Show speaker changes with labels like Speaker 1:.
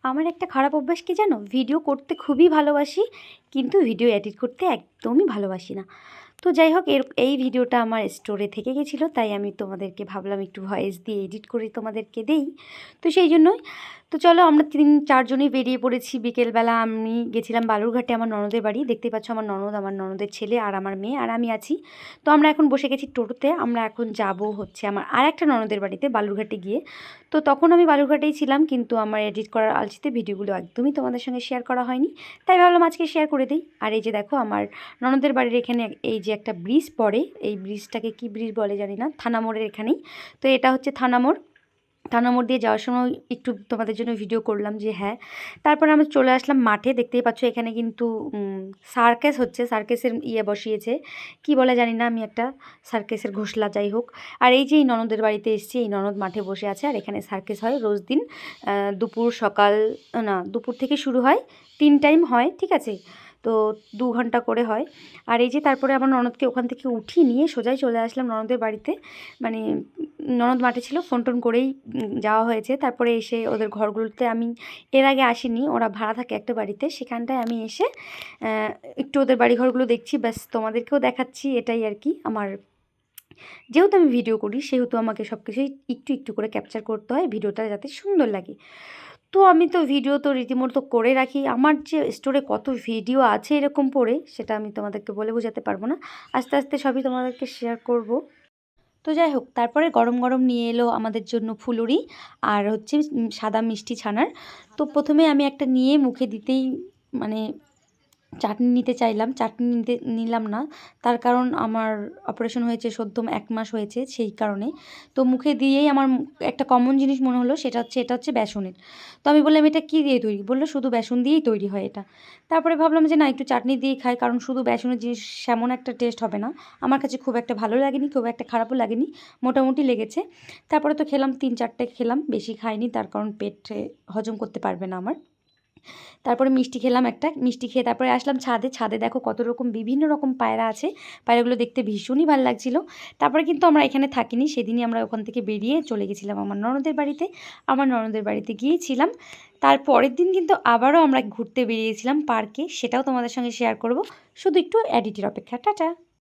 Speaker 1: আমার একটা খারাপ অভ্যাস কি জানো, ভিডিও করতে খুবই ভালোবাসি কিন্তু ভিডিও এডিট করতে একদমই ভালোবাসি না। তো যাই হোক, এই ভিডিওটা আমার স্টোরে থেকে গেছিলো, তাই আমি তোমাদেরকে ভাবলাম একটু ভয়েস দিয়ে এডিট করে তোমাদেরকে দেই। তো সেই জন্যই তো চলো আমরা 3-4 জনই বেরিয়ে পড়েছি। বিকেলবেলা আমি গেছিলাম বালুরঘাটে আমার ননদের বাড়ি। দেখতেই পাচ্ছ আমার ননদ, আমার ননদের ছেলে আর আমার মেয়ে আর আমি আছি। তো আমরা এখন বসে গেছি টোটোতে। আমরা এখন যাব হচ্ছে আমার আর একটা ননদের বাড়িতে বালুরঘাটে গিয়ে। তো তখন আমি বালুরঘাটেই ছিলাম, কিন্তু আমার এডিট করার আলসিতে ভিডিওগুলো একদমই তোমাদের সঙ্গে শেয়ার করা হয়নি, তাই ভাবলাম আজকে শেয়ার করে দিই। আর এই যে দেখো আমার ননদের বাড়ির এখানে এই যে একটা ব্রিজ পড়ে, এই ব্রিজটাকে কি ব্রিজ বলে জানি না, থানা মোড়ের এখানেই। তো এটা হচ্ছে থানা মোড়। থানা মোড় দিয়ে যাওয়ার সময় একটু তোমাদের জন্য ভিডিও করলাম যে হ্যাঁ। তারপর আমি চলে আসলাম মাঠে। দেখতেই পাচ্ছ এখানে কিন্তু সার্কাস হচ্ছে, সার্কাসের বসিয়েছে, কি বলে জানি না, আমি একটা সার্কাসের ঘোষলা, যাই হোক। আর এই যে এই ননদের বাড়িতে এসেছি, এই ননদ মাঠে বসে আছে আর এখানে সার্কাস হয় রোজ দিন। দুপুর সকাল না, দুপুর থেকে শুরু হয়, 3 টাইম হয়, ঠিক আছে। তো 2 ঘন্টা করে হয়। আর এই যে তারপরে আমার ননদকে ওখান থেকে উঠিয়ে নিয়ে সোজাই চলে আসলাম ননদের বাড়িতে। মানে ননদ মাঠে ছিল, ফোন টোন করেই যাওয়া হয়েছে। তারপরে এসে ওদের ঘরগুলোতে আমি এর আগে আসিনি, ওরা ভাড়া থাকে একটা বাড়িতে, সেখানটায় আমি এসে একটু ওদের বাড়িঘরগুলো দেখছি, ব্যাস তোমাদেরকেও দেখাচ্ছি, এটাই আর কি। আমার যেহেতু আমি ভিডিও করি সেহেতু আমাকে সব কিছুই একটু একটু করে ক্যাপচার করতে হয়, ভিডিওটা যাতে সুন্দর লাগে। তো আমি তো ভিডিও তো রীতিমতো করে রাখি। আমার যে স্টোরে কত ভিডিও আছে এরকম পড়ে, সেটা আমি তোমাদেরকে বলে বোঝাতে পারবো না। আস্তে আস্তে সবই তোমাদেরকে শেয়ার করব। তো যাই হোক, তারপরে গরম গরম নিয়ে এলো আমাদের জন্য ফুলুরি আর হচ্ছে সাদা মিষ্টি ছানার। তো প্রথমে আমি একটা নিয়ে মুখে দিতেই মানে চাটনি নিতে চাইলাম, চাটনি নিলাম না। তার কারণ আমার অপারেশন হয়েছে সদ্য 1 মাস হয়েছে, সেই কারণে। তো মুখে দিয়েই আমার একটা কমন জিনিস মনে হলো, সেটা হচ্ছে এটা হচ্ছে বেসনের। তো আমি বললাম এটা কী দিয়ে তৈরি, বললো শুধু বেসন দিয়েই তৈরি হয় এটা। তারপরে ভাবলাম যে না, একটু চাটনি দিয়েই খাই, কারণ শুধু বেসনের জিনিস সেমন একটা টেস্ট হবে না। আমার কাছে খুব একটা ভালো লাগেনি, খুব একটা খারাপও লাগেনি, মোটামুটি লেগেছে। তারপরে তো খেলাম, 3-4টে খেলাম, বেশি খাইনি, তার কারণ পেটে হজম করতে পারবে না আমার। তারপরে মিষ্টি খেলাম একটা, মিষ্টি খেয়ে তারপরে আসলাম ছাদে। ছাদে দেখো কত রকম বিভিন্ন রকম পায়রা আছে, পায়রাগুলো দেখতে ভীষণই ভালো লাগছিল। তারপরে কিন্তু আমরা এখানে থাকিনি, সেদিনই আমরা ওখান থেকে বেরিয়ে চলে গেছিলাম আমার ননদের বাড়িতে। আমার ননদের বাড়িতে গিয়েছিলাম, তারপরের দিন কিন্তু আবারও আমরা ঘুরতে বেরিয়েছিলাম পার্কে, সেটাও তোমাদের সঙ্গে শেয়ার করব, শুধু একটু এডিটের অপেক্ষা। টাটা।